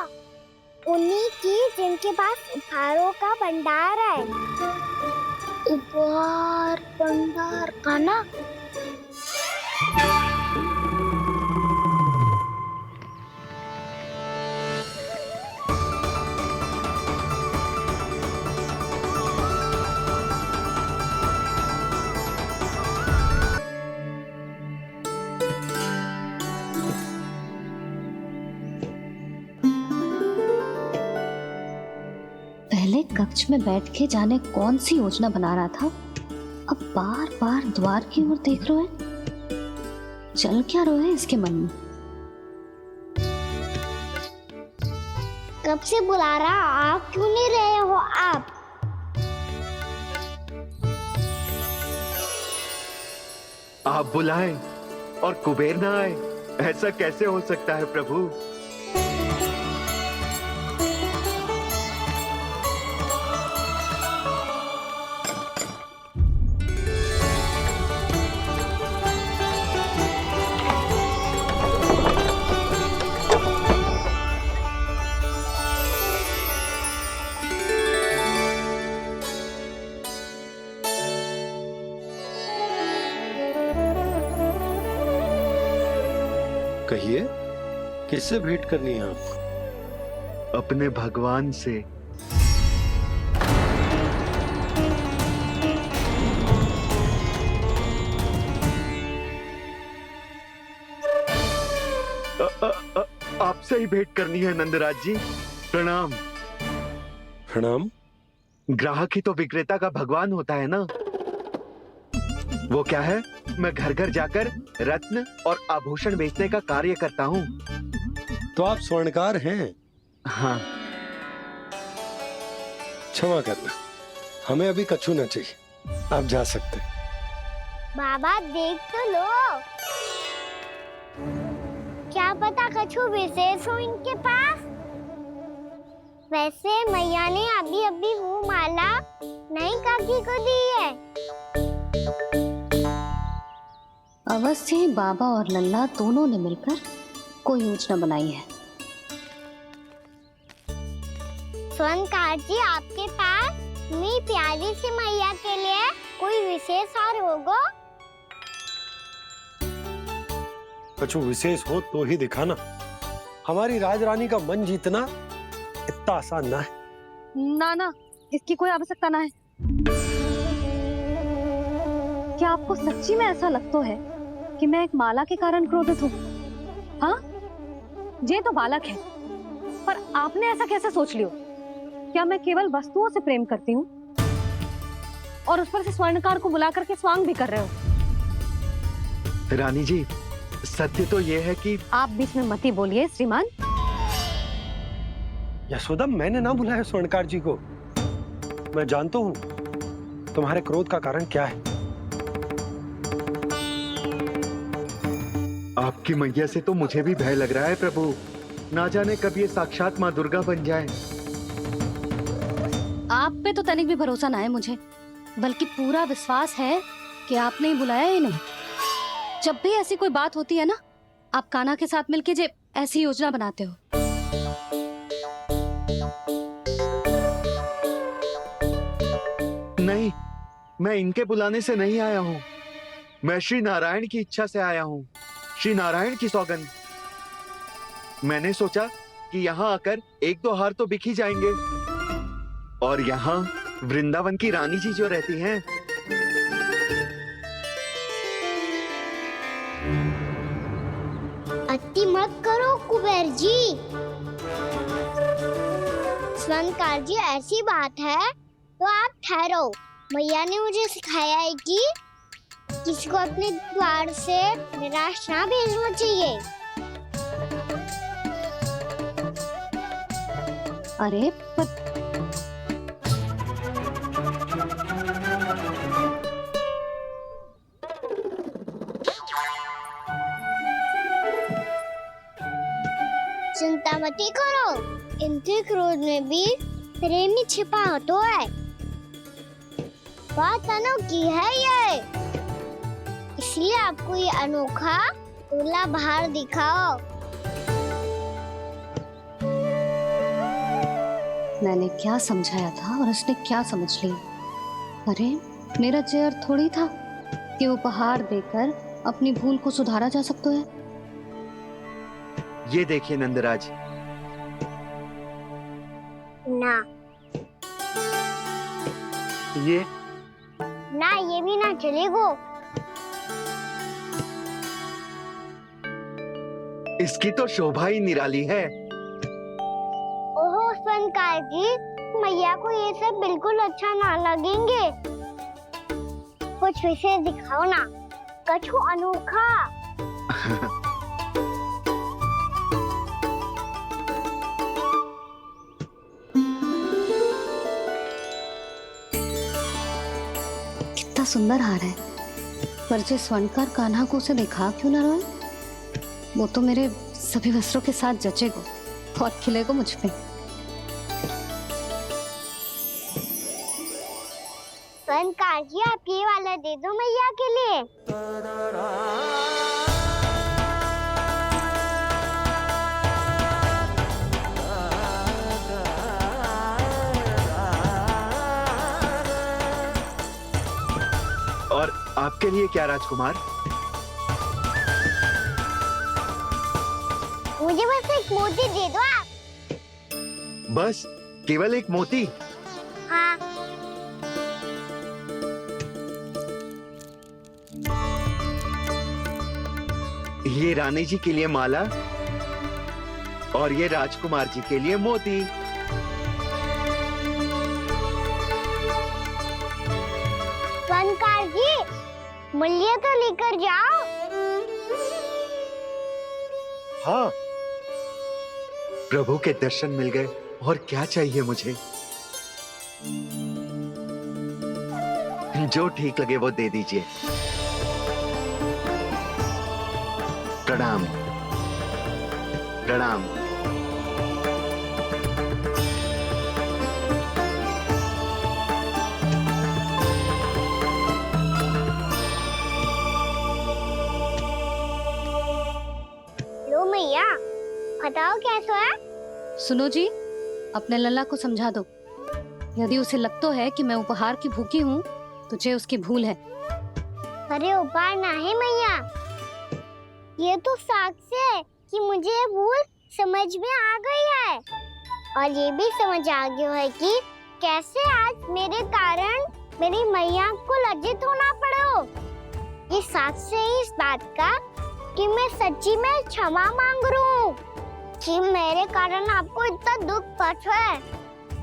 उन्हीं की जिनके पास उपहारों का भंडार है। उपहार भंडार का ना? कक्ष में बैठ के जाने कौन सी योजना बना रहा था, अब बार बार द्वार की ओर देख रहे है। चल क्या रहे है इसके मन में? कब से बुला रहा, आप क्यों नहीं रहे हो आप? आप बुलाएं और कुबेर ना आए, ऐसा कैसे हो सकता है प्रभु? कहिए, किससे भेंट करनी है आपको? अपने भगवान से। आपसे ही भेंट करनी है नंदराज जी। प्रणाम। प्रणाम। ग्राहक ही तो विक्रेता का भगवान होता है ना। वो क्या है, मैं घर घर जाकर रत्न और आभूषण बेचने का कार्य करता हूँ। तो आप स्वर्णकार हैं? हाँ। क्षमा करना, हमें अभी कछु न चाहिए, आप जा सकते हैं। बाबा देख तो लो, क्या पता कछु विशेष हो इनके पास। वैसे मैया ने अभी अभी वो माला नई काकी को दी है। अवश्य ही बाबा और लल्ला दोनों ने मिलकर कोई योजना बनाई है। स्वर्णकार जी, आपके पास मेरी प्यारी सी मैया के लिए कोई विशेष हार होगा? कछु विशेष हो तो ही दिखाना। हमारी राजरानी का मन जीतना इतना आसान ना है। ना ना, इसकी कोई आवश्यकता ना है। क्या आपको सच्ची में ऐसा लगता है कि मैं एक माला के कारण क्रोधित हूँ? हाँ, ये तो बालक है, पर आपने ऐसा कैसे सोच लियो? क्या मैं केवल वस्तुओं से प्रेम करती हूँ और उस पर से स्वर्णकार को बुला करके स्वांग भी कर रहे हो? रानी जी, सत्य तो ये है कि आप बीच में मत ही बोलिए श्रीमान। यशोदा, मैंने ना बुलाया स्वर्णकार जी को। मैं जानता हूँ तुम्हारे क्रोध का कारण क्या है। आपकी मैया से तो मुझे भी भय लग रहा है प्रभु। ना जाने कब ये साक्षात माँ दुर्गा बन जाए। आप पे तो तनिक भी भरोसा ना है मुझे, बल्कि पूरा विश्वास है कि आपने ही बुलाया इन्हें। जब भी ऐसी कोई बात होती है ना, आप कान्हा के साथ मिलके जे ऐसी योजना बनाते हो। नहीं, मैं इनके बुलाने से नहीं आया हूँ। मैं श्री नारायण की इच्छा से आया हूँ। श्री नारायण की सौगंध। मैंने सोचा कि यहाँ आकर एक दो हार तो बिक ही जाएंगे। और यहाँ वृंदावन की रानी जी जो रहती हैं, अति मत करो कुबेर जी। स्वर्णकार जी, ऐसी बात है तो आप ठहरो। मैया ने मुझे सिखाया है कि किसी को अपने द्वार से निराश ना भेजना चाहिए। अरे पर चिंता मत करो, इनके क्रोध में भी प्रेम ही छिपा तो है। बात अनोखी है ये, इसलिए आपको ये अनोखा दूल्हा बाहर दिखाओ। मैंने क्या समझाया था और उसने क्या समझ लिया? अरे मेरा जय थोड़ी था कि उपहार देकर अपनी भूल को सुधारा जा सकता है। ये देखिए नंदराज। ना ये ना, ये भी ना चलेगा। इसकी तो शोभा ही निराली है। ओहो स्वर्णकार जी, मैया को ये सब बिल्कुल अच्छा ना लगेंगे। कुछ विशेष दिखाओ ना, कछु अनोखा। कितना सुंदर हार है, पर जो स्वर्णकार कान्हा को उसे दिखा क्यों ना रोए? वो तो मेरे सभी वस्त्रों के साथ जचेगा और खिलेगा मुझ पे। स्वर्णकार जी, आप ये वाला दे दो मैया के लिए। और आपके लिए क्या राजकुमार? मुझे बस एक मोती दे दो आप। बस केवल एक मोती? हाँ। ये रानी जी के लिए माला और ये राजकुमार जी के लिए मोती। स्वर्णकार जी, मूल्य तो लेकर जाओ। हाँ, प्रभु के दर्शन मिल गए, और क्या चाहिए मुझे? जो ठीक लगे वो दे दीजिए। प्रणाम प्रणाम। लो मैया, बताओ कैसा है? सुनो जी, अपने लल्ला को समझा दो। यदि उसे लगता है कि मैं उपहार की भूखी हूँ, तो ये उसकी भूल है। अरे उपहार ना है मैया, ये तो साक्ष्य है कि मुझे ये भूल समझ में आ गई है, और ये भी समझ आ गया है कि कैसे आज मेरे कारण मेरी मैया को लज्जित होना पड़ो। ये साक्ष्य है इस बात का कि मैं सच्ची में क्षमा मांग रहा हूँ कि मेरे कारण आपको इतना दुख पहुंचा है।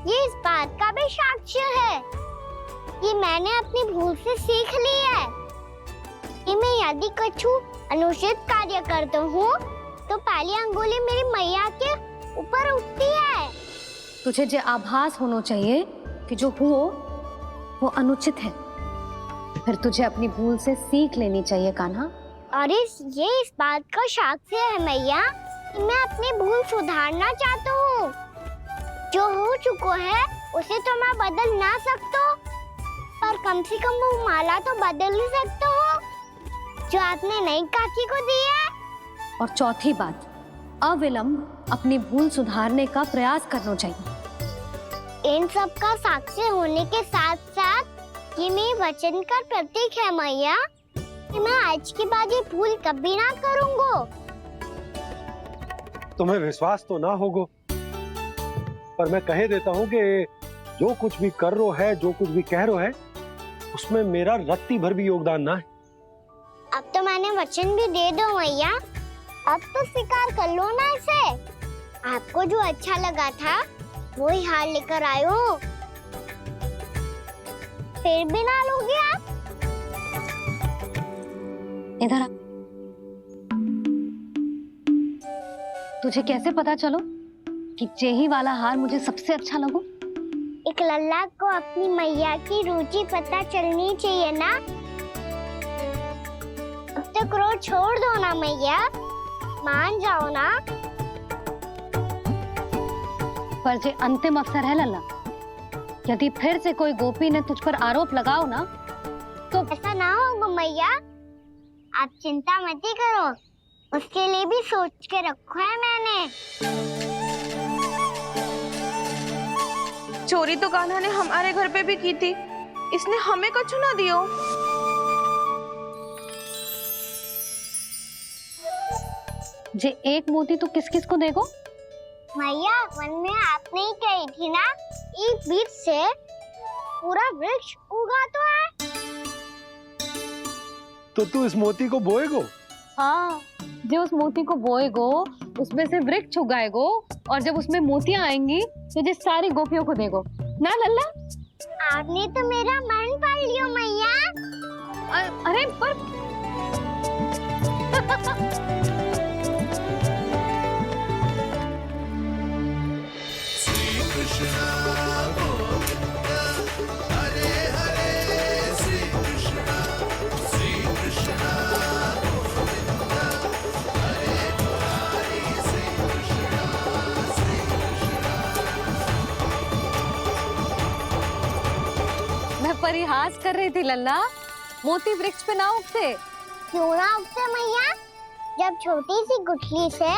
ये इस बात का भी साक्ष्य है कि मैंने अपनी भूल से सीख ली है कि मैं यदि कछु अनुचित कार्य करता हूँ तो पहली अंगुली मेरी मैया के ऊपर उठती है। तुझे जो आभास होना चाहिए कि जो हुआ वो अनुचित है, फिर तुझे अपनी भूल से सीख लेनी चाहिए कान्हा। और ये इस बात का साक्ष्य है मैया कि मैं अपनी भूल सुधारना चाहता हूँ। जो हो चुका है उसे तो मैं बदल ना सकता, पर कम से कम वो माला तो बदल ही सकता हूँ जो आपने नई काकी को दी है। और चौथी बात, अविलंब अपनी भूल सुधारने का प्रयास करना चाहिए। इन सब का साक्ष्य होने के साथ साथ ये मेरे वचन का प्रतीक है मैया कि मैं आज के बाद ये भूल कभी ना करूँगा। तुम्हें विश्वास तो ना होगा, पर मैं कह देता हूँ कि जो कुछ भी कर रो है, जो कुछ भी कह रो है, उसमें मेरा रत्ती भर भी योगदान ना है। अब तो मैंने वचन भी दे दो मैया, अब तो स्वीकार कर लो ना इसे। आपको जो अच्छा लगा था वही हार लेकर आयो, फिर भी ना लोगे आप? इधर आ। तुझे कैसे पता चलो कि यही वाला हार मुझे सबसे अच्छा लगो? एक लल्ला को अपनी मैया की रुचि पता चलनी चाहिए ना। अब तो क्रोध छोड़ दो ना मैया, मान जाओ ना। पर जे अंतिम अवसर है लल्ला, यदि फिर से कोई गोपी ने तुझ पर आरोप लगाओ ना तो ऐसा ना होगा मैया, आप चिंता मत ही करो, उसके लिए भी सोच के रखो है मैंने। चोरी तो कान्हा ने हमारे घर पे भी की थी, इसने हमें कछु ना दियो। जे एक मोती तो किस किस को देगो? मैया, वन में आपने ही कही थी ना, एक बीज से पूरा वृक्ष उगा तो है। तो तू इस मोती को बोएगो? हाँ, जो उस मोती को बोएगो उसमें से वृक्ष उगाएगो, और जब उसमें मोतियां आएंगी तो जिस सारी गोपियों को देगो। ना लल्ला? आपने तो मेरा मन पढ़ लियो मैया। अरे पर मैं परिहास कर रही थी लल्ला, मोती वृक्ष पे ना उगते। क्यों ना उगते मैया? जब छोटी सी गुठली से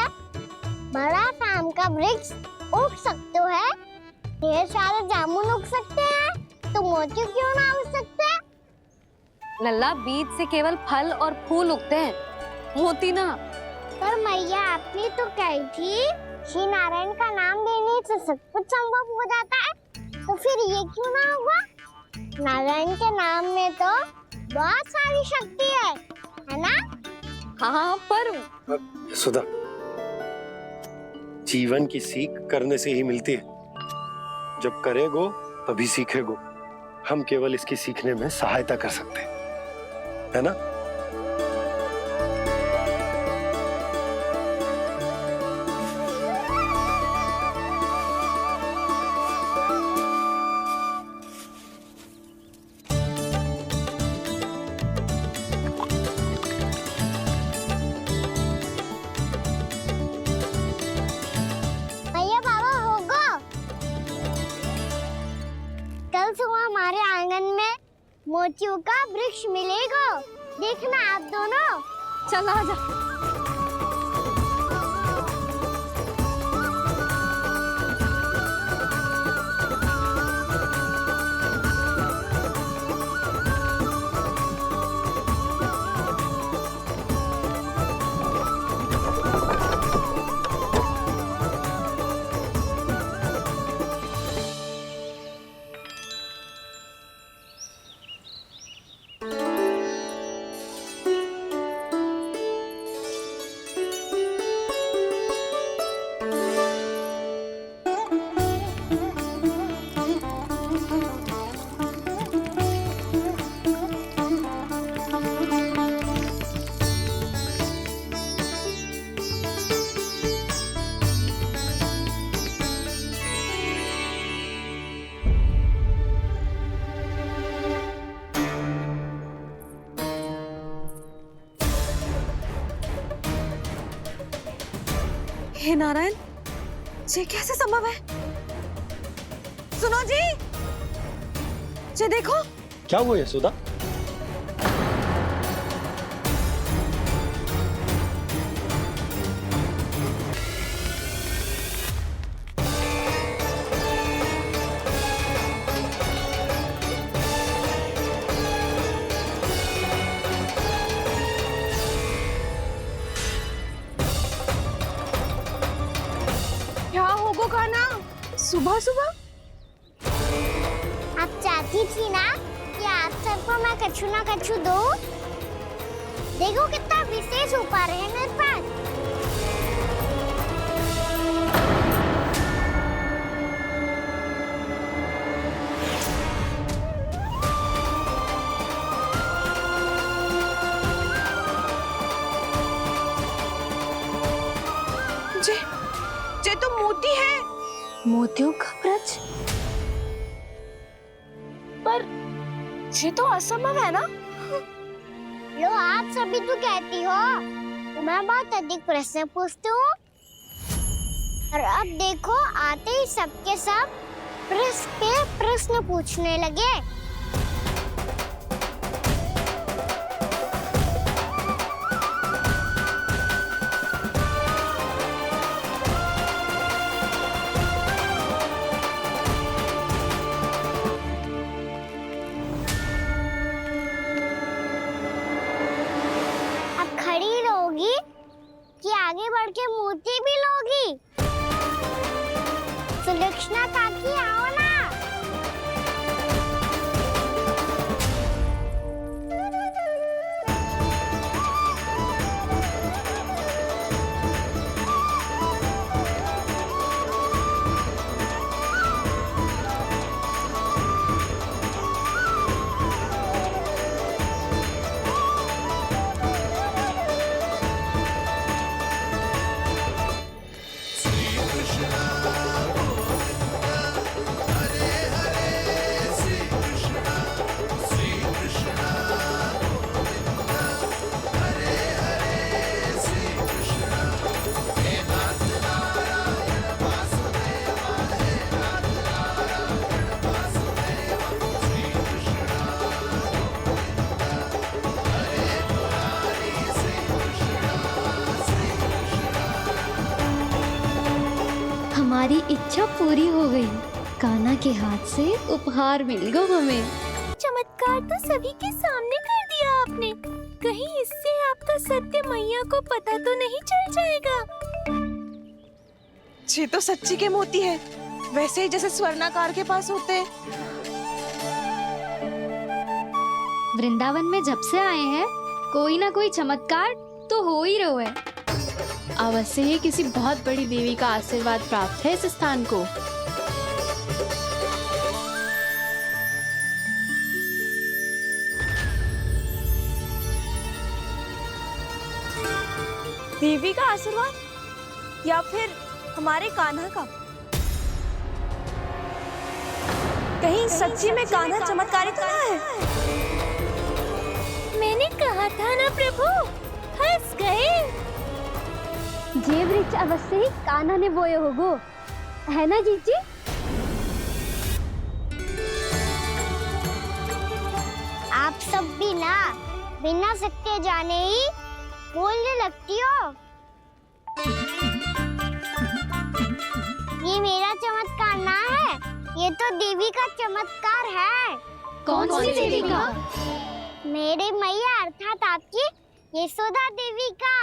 बड़ा आम का वृक्ष उग सकते है, ढेर सारे जामुन उग सकते हैं, तो मोती क्यों ना उग सकते? लल्ला, बीज से केवल फल और फूल उगते हैं, मोती ना। पर मैया आपने तो कही थी श्री नारायण का नाम लेने से सब कुछ संभव हो जाता है, तो फिर ये क्यों ना हुआ? नारायण के नाम में तो बहुत सारी शक्ति है ना? हाँ, पर सुधा, जीवन की सीख करने से ही मिलती है। जब करेगो तभी सीखेगो। हम केवल इसकी सीखने में सहायता कर सकते हैं, है ना? भैया बाबा होगो, कल सुबह हमारे आंगन में मोतियों का वृक्ष मिलेगा। देखना आप दोनों। चल आ जा। हे नारायण, ये कैसे संभव है? सुनो जी, ये देखो। क्या हुआ यशोदा? क्या होगो खाना सुबह सुबह? आप चाहती थी ना कि आप सबको मैं कछु ना कछु दूं? देखो कितना विशेष उपहार है मेरे पास। जे तो मोती है। मोतियों का ब्रज? पर ये तो असंभव है ना? लो, आप सभी तो कहती हो मैं बहुत अधिक प्रश्न पूछती हूँ, और अब देखो आते ही सबके सब प्रश्न पे प्रश्न पूछने लगे। खड़ी रहोगी कि आगे बढ़ के मोती भी लोगी? सुलक्षणा काकी आओ ना। हमारी इच्छा पूरी हो गई। कान्हा के हाथ से उपहार मिल गया हमें। चमत्कार तो सभी के सामने कर दिया आपने। कहीं इससे आपका सत्य मैया को पता तो नहीं चल जाएगा? ये तो सच्ची के मोती है, वैसे ही जैसे स्वर्णाकार के पास होते हैं। वृंदावन में जब से आए हैं कोई ना कोई चमत्कार तो हो ही रहा है। अवश्य ही किसी बहुत बड़ी देवी का आशीर्वाद प्राप्त है इस स्थान को। देवी का आशीर्वाद या फिर हमारे कान्हा का? कहीं सच्ची में कान्हा चमत्कारी तो ना है? मैंने कहा था ना प्रभु, फंस गए। ये वृक्ष अवश्य ही कान्हा ने बोए होगो, है ना जीजी? आप सब भी ना बिना सत्य जाने ही बोलने लगती हो। ये मेरा चमत्कार ना है, ये तो देवी का चमत्कार है। कौन सी देवी का? मेरे मैया अर्थात आपकी यशोदा देवी का।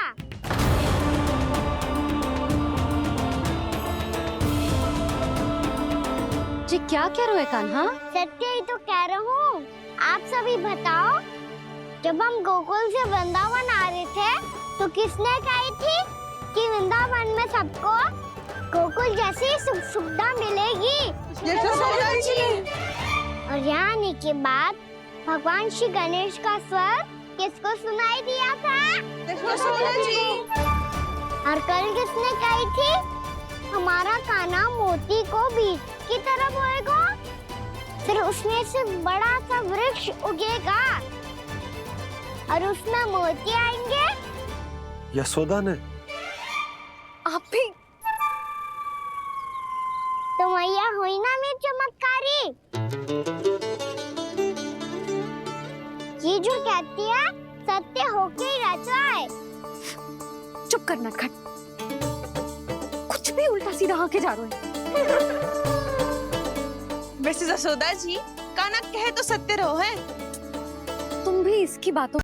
जी क्या कह रहे हो कान्हा? सत्य ही तो कह रहा हूँ। आप सभी बताओ, जब हम गोकुल से वृंदावन आ रहे थे तो किसने कही थी कि वृंदावन में सबको गोकुल जैसी सुख सुविधा मिलेगी? यशोदा जी। और यहाँ आने के बाद भगवान श्री गणेश का स्वर किसको सुनाई दिया था? यशोदा जी। और कल किसने कही थी हमारा कान्हा मोती को बीज की तरह बोएगा, फिर उसमें से बड़ा सा वृक्ष उगेगा और उसमें मोती आएंगे? यशोदा ने? आप भी? तो मैया हुई ना मेरी चमत्कारी। ये जो कहती है सत्य होके ही रहता है। चुप करना खट, कुछ भी उल्टा सीधा आके जा रहे हैं। वैसे यशोदा जी, कान्हा कहे तो सत्य रहो है। तुम भी इसकी बातों